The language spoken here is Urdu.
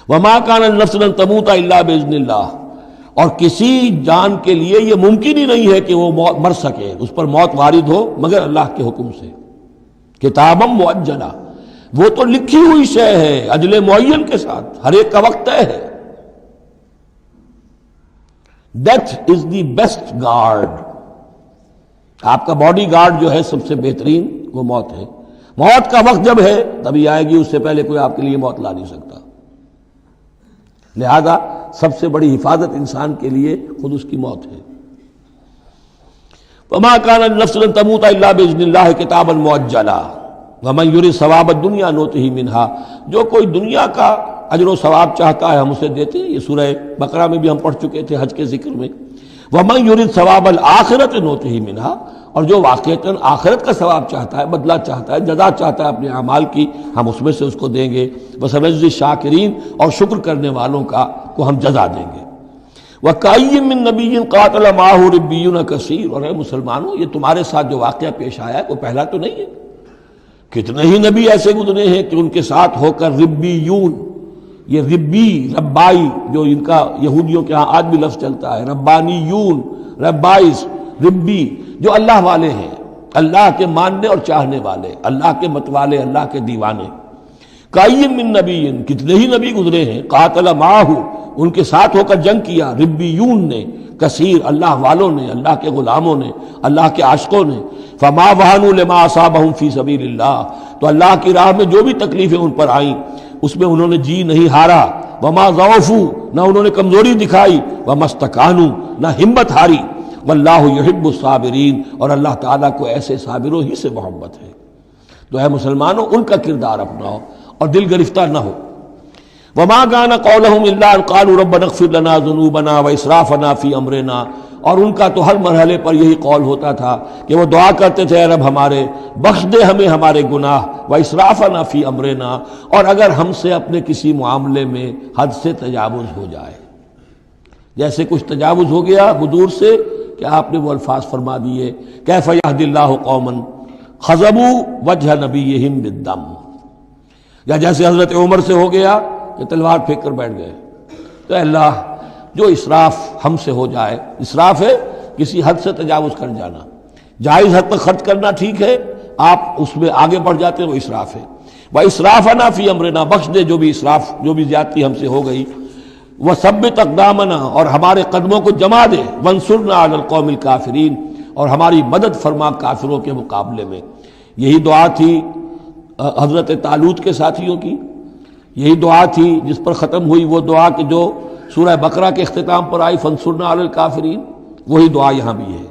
وما کان لنفس ان تموت الا باذن اللہ، اور کسی جان کے لیے یہ ممکن ہی نہیں ہے کہ وہ مر سکے، اس پر موت وارد ہو مگر اللہ کے حکم سے۔ کتابا مؤجلا، وہ تو لکھی ہوئی شے ہے اجل معین کے ساتھ، ہر ایک کا وقت طے ہے۔ Death is the best guard, آپ کا باڈی گارڈ جو ہے سب سے بہترین وہ موت ہے۔ موت کا وقت جب ہے تبھی آئے گی، اس سے پہلے کوئی آپ کے لیے موت لا نہیں سکتا۔ لہذا سب سے بڑی حفاظت انسان کے لیے خود اس کی موت ہے۔ وما كان لنفس ان تموت الا باذن اللہ کتابا مؤجلا ومن يرد ثواب الدنيا نؤته منها، جو کوئی دنیا کا اجر و ثواب چاہتا ہے ہم اسے دیتے ہیں۔ یہ سورہ بقرہ میں بھی ہم پڑھ چکے تھے حج کے ذکر میں۔ ومن يرد ثواب الآخرة نؤته منها، اور جو واقعتاً آخرت کا ثواب چاہتا ہے، بدلہ چاہتا ہے، جزا چاہتا ہے اپنے اعمال کی، ہم اس میں سے اس کو دیں گے۔ وسنجزی الشاکرین، اور شکر کرنے والوں کو ہم جزا دیں گے۔ وَكَأَيٍّ مِّن نَّبِيٍّ قَاتَلَ مَعَهُ رِبِّيُّونَ كَثِيرٌ، اور اے مسلمانوں یہ تمہارے ساتھ جو واقعہ پیش آیا ہے کوئی پہلا تو نہیں ہے۔ کتنے ہی نبی ایسے گزرے ہیں کہ ان کے ساتھ ہو کر ربیون، یہ ربی ربائی جو ان کا یہودیوں کے ہاں آج بھی لفظ چلتا ہے، ربانیون، ربائز، ربی، جو اللہ والے ہیں، اللہ کے ماننے اور چاہنے والے، اللہ کے متوالے، اللہ کے دیوانے۔ کائیم من نبی، کتنے ہی نبی گزرے ہیں، قاتل معاہ، ان کے ساتھ ہو کر جنگ کیا، ربیون نے، کثیر، اللہ والوں نے، اللہ کے غلاموں نے، اللہ کے عاشقوں نے۔ فما وہنوا لما اصابہم فی سبیل اللہ، تو اللہ کی راہ میں جو بھی تکلیفیں ان پر آئیں اس میں انہوں نے جی نہیں ہارا۔ وما ضعفوا، نہ انہوں نے کمزوری دکھائی۔ وما استکانوا، نہ ہمت ہاری۔ واللہ یحب الصابرین، اور اللہ تعالیٰ کو ایسے صابروں ہی سے محبت ہے۔ تو اے مسلمانوں ان کا کردار اپناؤ اور دل گرفتہ نہ ہو۔ وما كان قولهم الا ان قالوا ربنا اغفر لنا ذنوبنا واسرافنا في امرنا، اور ان کا تو ہر مرحلے پر یہی قول ہوتا تھا کہ وہ دعا کرتے تھے اے رب ہمارے بخش دے ہمیں ہمارے گناہ، واسرافنا في امرنا، اور اگر ہم سے اپنے کسی معاملے میں حد سے تجاوز ہو جائے، جیسے کچھ تجاوز ہو گیا حضور سے کہ آپ نے وہ الفاظ فرما دیے کیف یہدی اللہ قوما خضبوا وجہ نبیہم بالدم، یا جیسے حضرت عمر سے ہو گیا کہ تلوار پھینک کر بیٹھ گئے۔ تو اے اللہ جو اسراف ہم سے ہو جائے، اسراف ہے کسی حد سے تجاوز کر جانا، جائز حد تک خرچ کرنا ٹھیک ہے، آپ اس میں آگے بڑھ جاتے ہیں وہ اسراف ہے۔ وَإِسْرَافَنَا فِي أَمْرِنَا، بخش دے جو بھی اسراف، جو بھی زیادتی ہم سے ہو گئی۔ وَثَبِّتْ أَقْدَامَنَا، اور ہمارے قدموں کو جما دے۔ وَانصُرْنَا عَلَى الْقَوْمِ الْكَافِرِينَ، اور ہماری مدد فرما کافروں کے مقابلے میں۔ یہی دعا تھی حضرت طالوت کے ساتھیوں کی، یہی دعا تھی جس پر ختم ہوئی وہ دعا کہ جو سورہ بقرہ کے اختتام پر آئی، فانصرنا علی الکافرین، وہی دعا یہاں بھی ہے۔